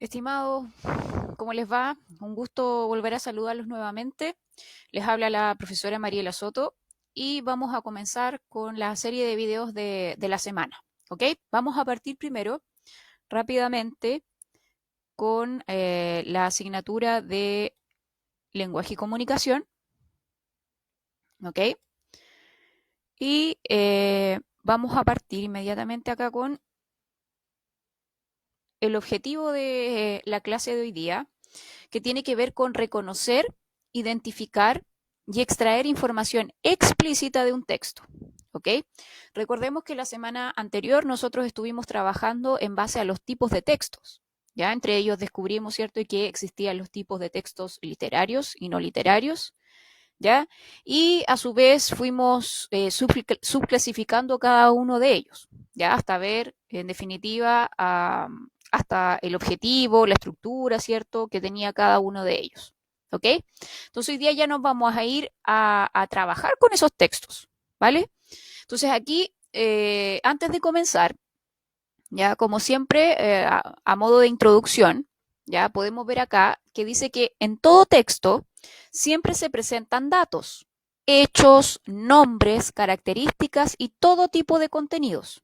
Estimados, ¿cómo les va? Un gusto volver a saludarlos nuevamente. Les habla la profesora Mariela Soto y vamos a comenzar con la serie de videos de la semana. ¿Ok? Vamos a partir primero rápidamente con la asignatura de lenguaje y comunicación. ¿Ok? Y vamos a partir inmediatamente acá con el objetivo de la clase de hoy día, que tiene que ver con reconocer, identificar y extraer información explícita de un texto. ¿Ok? Recordemos que la semana anterior nosotros estuvimos trabajando en base a los tipos de textos. ¿Ya? Entre ellos descubrimos, ¿cierto?, que existían los tipos de textos literarios y no literarios. ¿Ya? Y a su vez fuimos subclasificando cada uno de ellos, ¿ya? Hasta ver, en definitiva, hasta el objetivo, la estructura, ¿cierto?, que tenía cada uno de ellos. ¿Ok? Entonces hoy día ya nos vamos a ir a trabajar con esos textos, ¿vale? Entonces aquí, antes de comenzar, ya como siempre, a modo de introducción, ya podemos ver acá que dice que en todo texto siempre se presentan datos, hechos, nombres, características y todo tipo de contenidos.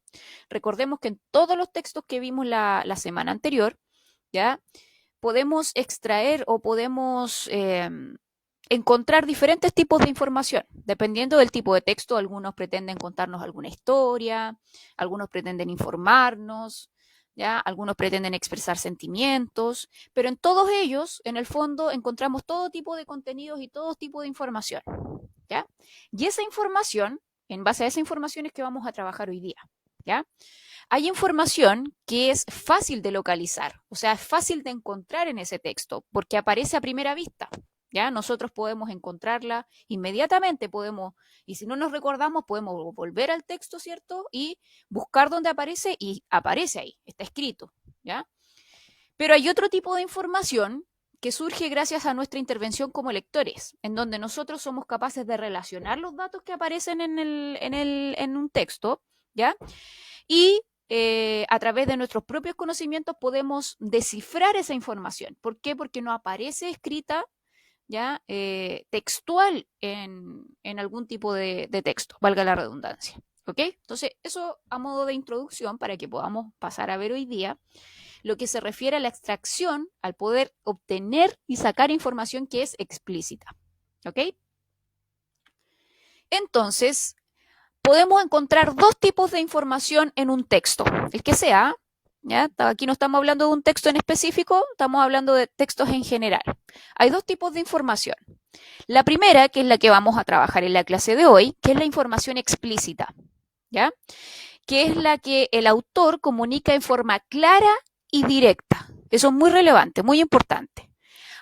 Recordemos que en todos los textos que vimos la semana anterior, ya podemos extraer o podemos encontrar diferentes tipos de información. Dependiendo del tipo de texto, algunos pretenden contarnos alguna historia, algunos pretenden informarnos, ¿ya? Algunos pretenden expresar sentimientos, pero en todos ellos, en el fondo, encontramos todo tipo de contenidos y todo tipo de información, ¿ya? Y esa información, en base a esa información es que vamos a trabajar hoy día, ¿ya? Hay información que es fácil de localizar, o sea, es fácil de encontrar en ese texto, porque aparece a primera vista. ¿Ya? Nosotros podemos encontrarla inmediatamente, podemos, y si no nos recordamos, podemos volver al texto, ¿cierto? Y buscar dónde aparece y aparece ahí, está escrito, ¿ya? Pero hay otro tipo de información que surge gracias a nuestra intervención como lectores, en donde nosotros somos capaces de relacionar los datos que aparecen en un texto, ¿ya? Y a través de nuestros propios conocimientos podemos descifrar esa información. ¿Por qué? Porque no aparece escrita ya textual en algún tipo de texto, valga la redundancia. ¿Ok? Entonces, eso a modo de introducción para que podamos pasar a ver hoy día lo que se refiere a la extracción, al poder obtener y sacar información que es explícita. ¿Ok? Entonces, podemos encontrar dos tipos de información en un texto, el que sea, ¿ya? Aquí no estamos hablando de un texto en específico, estamos hablando de textos en general. Hay dos tipos de información. La primera, que es la que vamos a trabajar en la clase de hoy, que es la información explícita, ¿ya? Que es la que el autor comunica en forma clara y directa. Eso es muy relevante, muy importante.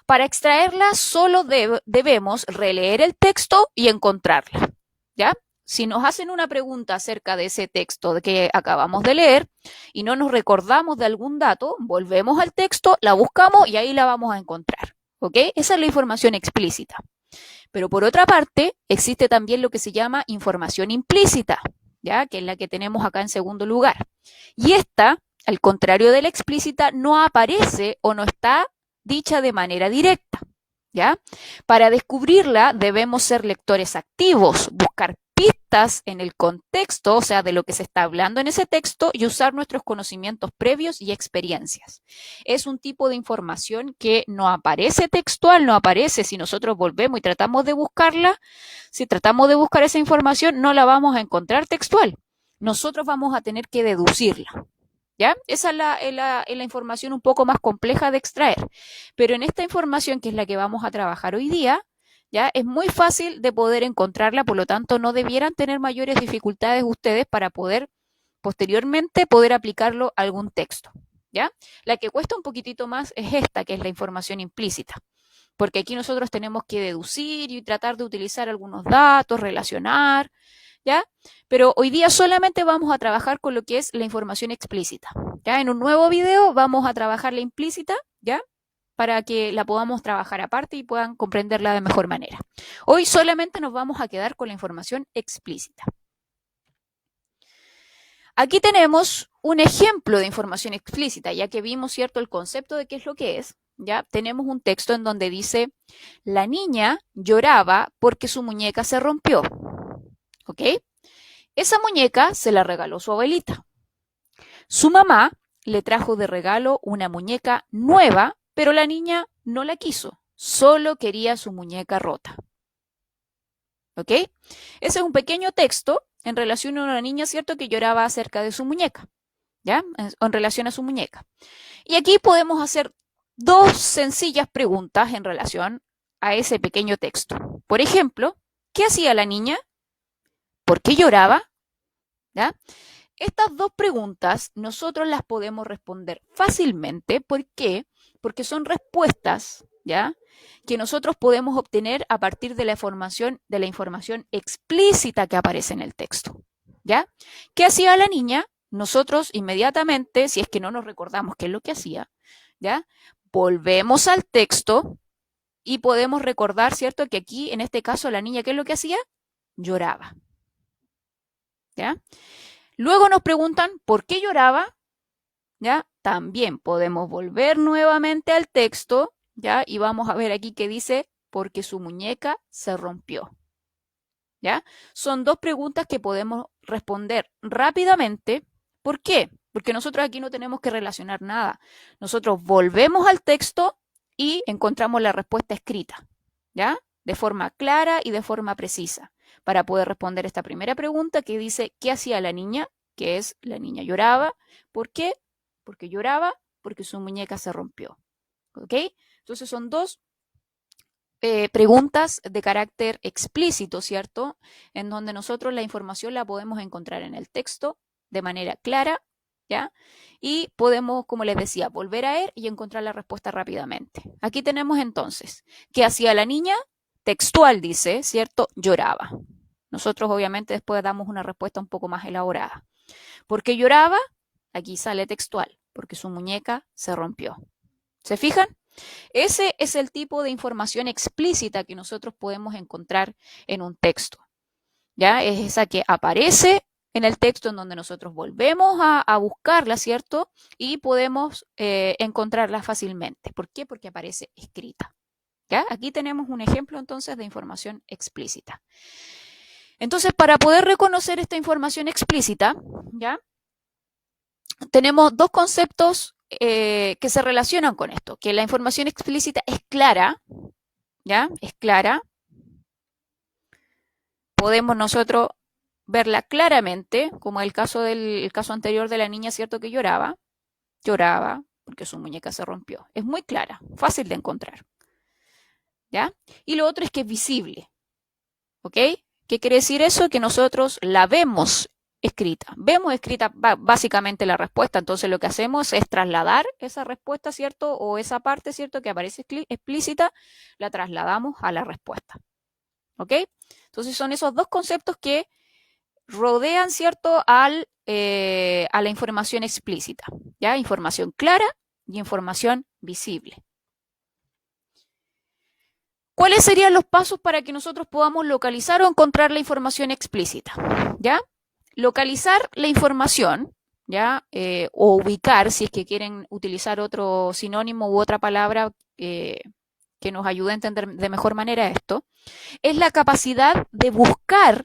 Para extraerla solo debemos releer el texto y encontrarla, ¿ya? Si nos hacen una pregunta acerca de ese texto que acabamos de leer y no nos recordamos de algún dato, volvemos al texto, la buscamos y ahí la vamos a encontrar, ¿ok? Esa es la información explícita. Pero por otra parte, existe también lo que se llama información implícita, ¿ya? Que es la que tenemos acá en segundo lugar. Y esta, al contrario de la explícita, no aparece o no está dicha de manera directa, ¿ya? Para descubrirla debemos ser lectores activos, buscar pistas en el contexto, o sea, de lo que se está hablando en ese texto y usar nuestros conocimientos previos y experiencias. Es un tipo de información que no aparece textual, no aparece si nosotros volvemos y tratamos de buscarla, si tratamos de buscar esa información, no la vamos a encontrar textual. Nosotros vamos a tener que deducirla. ¿Ya? Esa es la información un poco más compleja de extraer. Pero en esta información, que es la que vamos a trabajar hoy día, ¿ya? Es muy fácil de poder encontrarla, por lo tanto no debieran tener mayores dificultades ustedes para poder posteriormente poder aplicarlo a algún texto. ¿Ya? La que cuesta un poquitito más es esta, que es la información implícita, porque aquí nosotros tenemos que deducir y tratar de utilizar algunos datos, relacionar, ¿ya? Pero hoy día solamente vamos a trabajar con lo que es la información explícita, ¿ya? En un nuevo video vamos a trabajar la implícita, ¿ya? Para que la podamos trabajar aparte y puedan comprenderla de mejor manera. Hoy solamente nos vamos a quedar con la información explícita. Aquí tenemos un ejemplo de información explícita, ya que vimos, ¿cierto?, el concepto de qué es lo que es. Ya tenemos un texto en donde dice, la niña lloraba porque su muñeca se rompió. ¿Ok? Esa muñeca se la regaló su abuelita. Su mamá le trajo de regalo una muñeca nueva, pero la niña no la quiso, solo quería su muñeca rota. ¿Ok? Ese es un pequeño texto en relación a una niña, ¿cierto?, que lloraba acerca de su muñeca, ¿ya? En relación a su muñeca. Y aquí podemos hacer dos sencillas preguntas en relación a ese pequeño texto. Por ejemplo, ¿qué hacía la niña? ¿Por qué lloraba? ¿Ya? Estas dos preguntas nosotros las podemos responder fácilmente. ¿Por qué? Porque son respuestas, ¿ya?, que nosotros podemos obtener a partir de la información explícita que aparece en el texto, ¿ya? ¿Qué hacía la niña? Nosotros inmediatamente, si es que no nos recordamos qué es lo que hacía, ¿ya?, volvemos al texto y podemos recordar, ¿cierto?, que aquí, en este caso, la niña, ¿qué es lo que hacía? Lloraba, ¿ya? Luego nos preguntan, ¿por qué lloraba? ¿Ya? También podemos volver nuevamente al texto, ¿ya? Y vamos a ver aquí que dice, porque su muñeca se rompió, ¿ya? Son dos preguntas que podemos responder rápidamente. ¿Por qué? Porque nosotros aquí no tenemos que relacionar nada. Nosotros volvemos al texto y encontramos la respuesta escrita, ¿ya? De forma clara y de forma precisa, para poder responder esta primera pregunta que dice, ¿qué hacía la niña? Que es, la niña lloraba. ¿Por qué? Porque lloraba, porque su muñeca se rompió. ¿Ok? Entonces son dos preguntas de carácter explícito, ¿cierto? En donde nosotros la información la podemos encontrar en el texto de manera clara, ¿ya? Y podemos, como les decía, volver a él y encontrar la respuesta rápidamente. Aquí tenemos entonces, ¿qué hacía la niña? Textual dice, ¿cierto? Lloraba. Nosotros obviamente después damos una respuesta un poco más elaborada. ¿Por qué lloraba? Aquí sale textual, porque su muñeca se rompió. ¿Se fijan? Ese es el tipo de información explícita que nosotros podemos encontrar en un texto. ¿Ya? Es esa que aparece en el texto en donde nosotros volvemos a buscarla, ¿cierto? Y podemos encontrarla fácilmente. ¿Por qué? Porque aparece escrita. ¿Ya? Aquí tenemos un ejemplo entonces de información explícita. Entonces, para poder reconocer esta información explícita, ¿ya?, tenemos dos conceptos que se relacionan con esto, que la información explícita es clara, ¿ya? Es clara. Podemos nosotros verla claramente, como el caso anterior de la niña, ¿cierto?, que lloraba porque su muñeca se rompió. Es muy clara, fácil de encontrar, ¿ya? Y lo otro es que es visible, ¿ok? ¿Qué quiere decir eso? Que nosotros la vemos escrita. Vemos escrita básicamente la respuesta, entonces lo que hacemos es trasladar esa respuesta, ¿cierto? O esa parte, ¿cierto?, que aparece explícita, la trasladamos a la respuesta, ¿ok? Entonces son esos dos conceptos que rodean, ¿cierto?, a la información explícita, ¿ya? Información clara y información visible. ¿Cuáles serían los pasos para que nosotros podamos localizar o encontrar la información explícita? ¿Ya? Localizar la información, ¿ya? O ubicar, si es que quieren utilizar otro sinónimo u otra palabra que nos ayude a entender de mejor manera esto, es la capacidad de buscar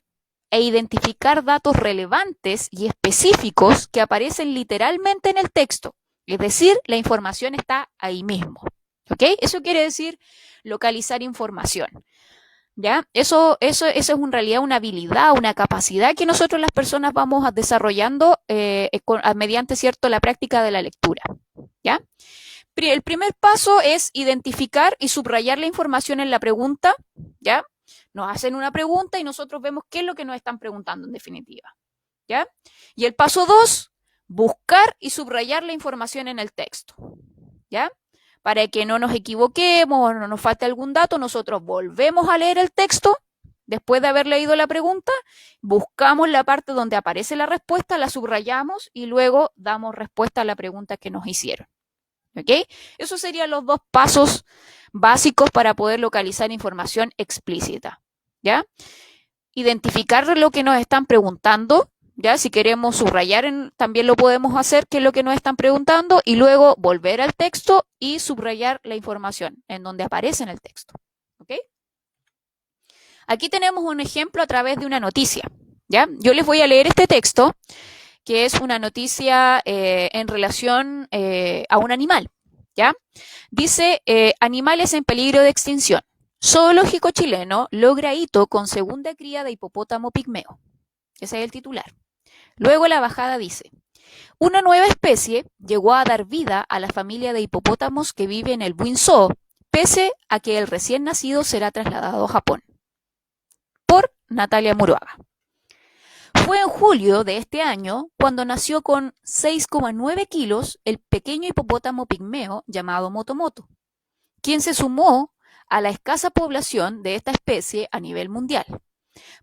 e identificar datos relevantes y específicos que aparecen literalmente en el texto. Es decir, la información está ahí mismo. ¿Ok? Eso quiere decir localizar información. ¿Ya? Eso es en realidad una habilidad, una capacidad que nosotros las personas vamos desarrollando mediante, ¿cierto?, la práctica de la lectura. ¿Ya? El primer paso es identificar y subrayar la información en la pregunta. ¿Ya? Nos hacen una pregunta y nosotros vemos qué es lo que nos están preguntando en definitiva. ¿Ya? Y el paso 2, buscar y subrayar la información en el texto. ¿Ya? Para que no nos equivoquemos o no nos falte algún dato, nosotros volvemos a leer el texto después de haber leído la pregunta, buscamos la parte donde aparece la respuesta, la subrayamos y luego damos respuesta a la pregunta que nos hicieron. ¿Ok? Esos serían los dos pasos básicos para poder localizar información explícita. ¿Ya? Identificar lo que nos están preguntando, Ya, si queremos subrayar, también lo podemos hacer, que es lo que nos están preguntando, y luego volver al texto y subrayar la información en donde aparece en el texto. ¿Ok? Aquí tenemos un ejemplo a través de una noticia. ¿Ya? Yo les voy a leer este texto, que es una noticia en relación a un animal. ¿Ya? Dice, animales en peligro de extinción. Zoológico chileno logra hito con segunda cría de hipopótamo pigmeo. Ese es el titular. Luego la bajada dice, una nueva especie llegó a dar vida a la familia de hipopótamos que vive en el Buin Zoo, pese a que el recién nacido será trasladado a Japón. Por Natalia Muruaga. Fue en julio de este año cuando nació con 6,9 kilos el pequeño hipopótamo pigmeo llamado Motomoto, quien se sumó a la escasa población de esta especie a nivel mundial,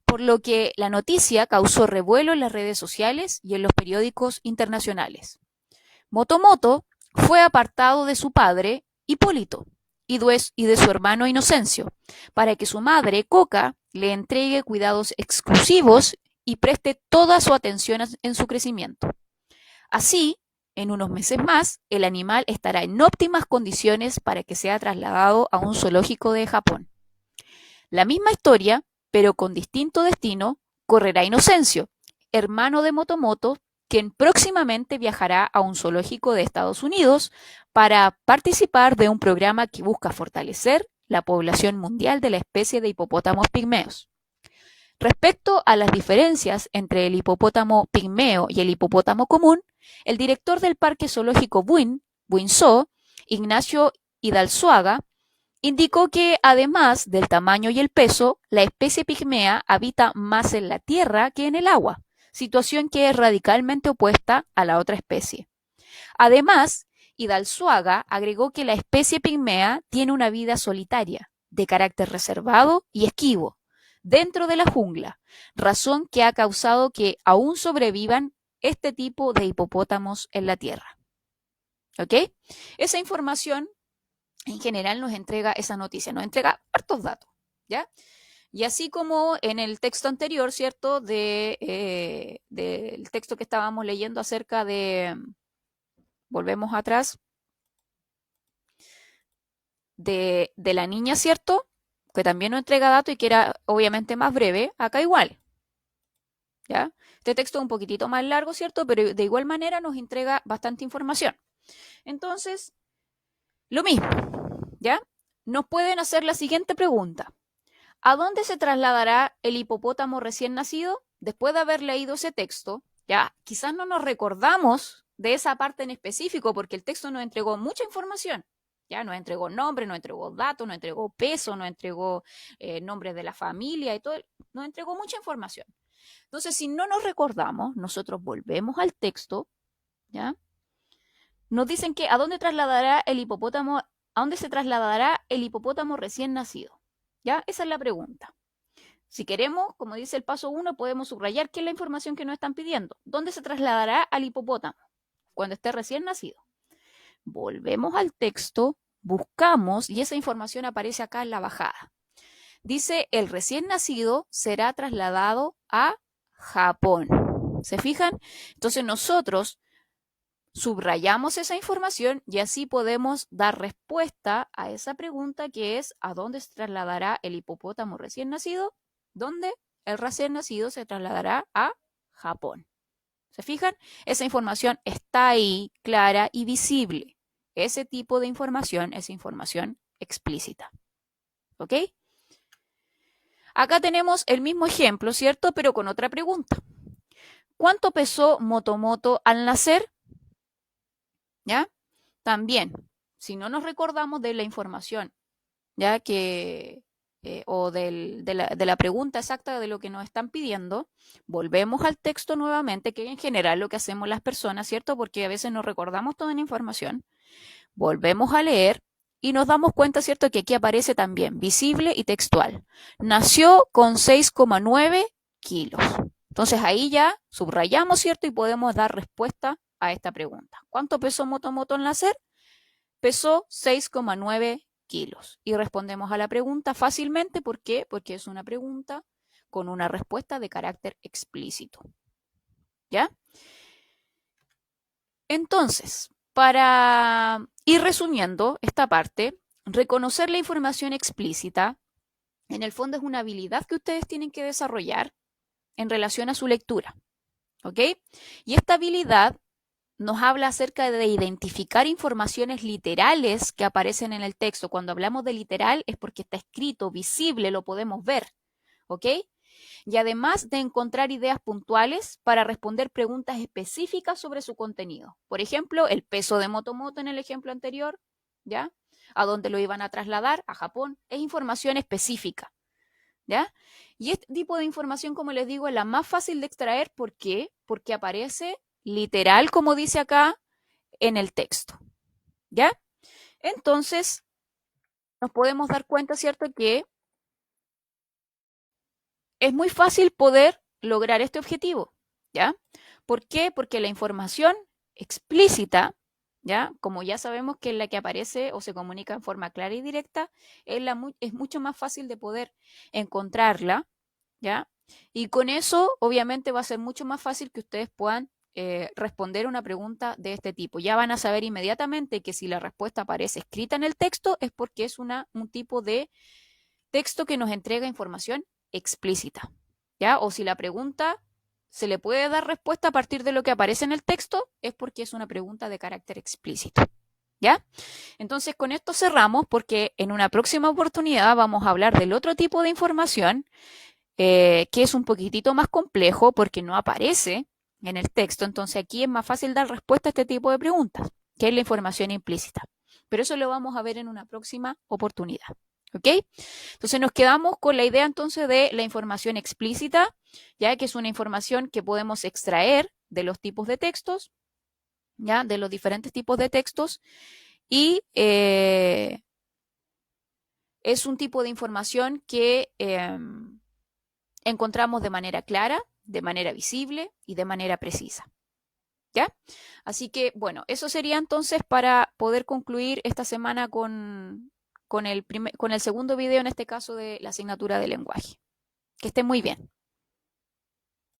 por lo que la noticia causó revuelo en las redes sociales y en los periódicos internacionales. Motomoto fue apartado de su padre, Hipólito, y de su hermano Inocencio, para que su madre, Coca, le entregue cuidados exclusivos y preste toda su atención en su crecimiento. Así, en unos meses más, el animal estará en óptimas condiciones para que sea trasladado a un zoológico de Japón. La misma historia, pero con distinto destino, correrá Inocencio, hermano de Motomoto, quien próximamente viajará a un zoológico de Estados Unidos para participar de un programa que busca fortalecer la población mundial de la especie de hipopótamos pigmeos. Respecto a las diferencias entre el hipopótamo pigmeo y el hipopótamo común, el director del Parque Zoológico Buin Zoo, Ignacio Hidalzuaga, indicó que además del tamaño y el peso, la especie pigmea habita más en la tierra que en el agua, situación que es radicalmente opuesta a la otra especie. Además, Hidalzuaga agregó que la especie pigmea tiene una vida solitaria, de carácter reservado y esquivo, dentro de la jungla, razón que ha causado que aún sobrevivan este tipo de hipopótamos en la tierra. ¿Ok? Esa información en general nos entrega esa noticia, nos entrega hartos datos, ¿ya? Y así como en el texto anterior, ¿cierto? Del texto que estábamos leyendo acerca de, volvemos atrás, de la niña, ¿cierto? Que también nos entrega datos y que era obviamente más breve, acá igual, ¿ya? Este texto es un poquitito más largo, ¿cierto? Pero de igual manera nos entrega bastante información. Entonces, lo mismo, ¿ya? Nos pueden hacer la siguiente pregunta. ¿A dónde se trasladará el hipopótamo recién nacido? Después de haber leído ese texto, ya quizás no nos recordamos de esa parte en específico porque el texto nos entregó mucha información. Ya nos entregó nombre, nos entregó datos, nos entregó peso, nos entregó nombres de la familia y todo, nos entregó mucha información. Entonces, si no nos recordamos, nosotros volvemos al texto, ¿ya? Nos dicen que a dónde trasladará el hipopótamo, a dónde se trasladará el hipopótamo recién nacido. ¿Ya? Esa es la pregunta. Si queremos, como dice el paso 1, podemos subrayar qué es la información que nos están pidiendo. ¿Dónde se trasladará al hipopótamo? Cuando esté recién nacido. Volvemos al texto, buscamos y esa información aparece acá en la bajada. Dice, el recién nacido será trasladado a Japón. ¿Se fijan? Entonces nosotros subrayamos esa información y así podemos dar respuesta a esa pregunta que es ¿a dónde se trasladará el hipopótamo recién nacido? ¿Dónde el recién nacido se trasladará a Japón? ¿Se fijan? Esa información está ahí, clara y visible. Ese tipo de información es información explícita. ¿Ok? Acá tenemos el mismo ejemplo, ¿cierto? Pero con otra pregunta. ¿Cuánto pesó Motomoto al nacer? ¿Ya? También, si no nos recordamos de la información, ya que, o de la pregunta exacta de lo que nos están pidiendo, volvemos al texto nuevamente, que en general lo que hacemos las personas, ¿cierto? Porque a veces no recordamos toda la información, volvemos a leer y nos damos cuenta, ¿cierto? Que aquí aparece también visible y textual. Nació con 6,9 kilos. Entonces ahí ya subrayamos, ¿cierto? Y podemos dar respuesta a esta pregunta. ¿Cuánto pesó Motomoto al nacer? Pesó 6,9 kilos. Y respondemos a la pregunta fácilmente. ¿Por qué? Porque es una pregunta con una respuesta de carácter explícito. ¿Ya? Entonces, para ir resumiendo esta parte, reconocer la información explícita, en el fondo es una habilidad que ustedes tienen que desarrollar en relación a su lectura, ¿ok? Y esta habilidad nos habla acerca de identificar informaciones literales que aparecen en el texto. Cuando hablamos de literal es porque está escrito, visible, lo podemos ver, ¿ok? Y además de encontrar ideas puntuales para responder preguntas específicas sobre su contenido. Por ejemplo, el peso de Motomoto en el ejemplo anterior, ¿ya? A dónde lo iban a trasladar, a Japón, es información específica, ¿ya? Y este tipo de información, como les digo, es la más fácil de extraer. ¿Por qué? Porque aparece literal, como dice acá, en el texto, ¿ya? Entonces, nos podemos dar cuenta, ¿cierto?, que es muy fácil poder lograr este objetivo, ¿ya? ¿Por qué? Porque la información explícita, ¿ya? Como ya sabemos que es la que aparece o se comunica en forma clara y directa, es mucho más fácil de poder encontrarla, ¿ya? Y con eso, obviamente, va a ser mucho más fácil que ustedes puedan responder una pregunta de este tipo. Ya van a saber inmediatamente que si la respuesta aparece escrita en el texto es porque es un tipo de texto que nos entrega información explícita, ¿ya? O si la pregunta se le puede dar respuesta a partir de lo que aparece en el texto, es porque es una pregunta de carácter explícito, ¿ya? Entonces, con esto cerramos porque en una próxima oportunidad vamos a hablar del otro tipo de información que es un poquitito más complejo porque no aparece en el texto. Entonces, aquí es más fácil dar respuesta a este tipo de preguntas, que es la información implícita. Pero eso lo vamos a ver en una próxima oportunidad. ¿Ok? Entonces nos quedamos con la idea entonces de la información explícita, ya que es una información que podemos extraer de los tipos de textos, ya, de los diferentes tipos de textos, y es un tipo de información que encontramos de manera clara, de manera visible y de manera precisa. ¿Ya? Así que, bueno, eso sería entonces para poder concluir esta semana con el segundo video, en este caso, de la asignatura de lenguaje. Que estén muy bien.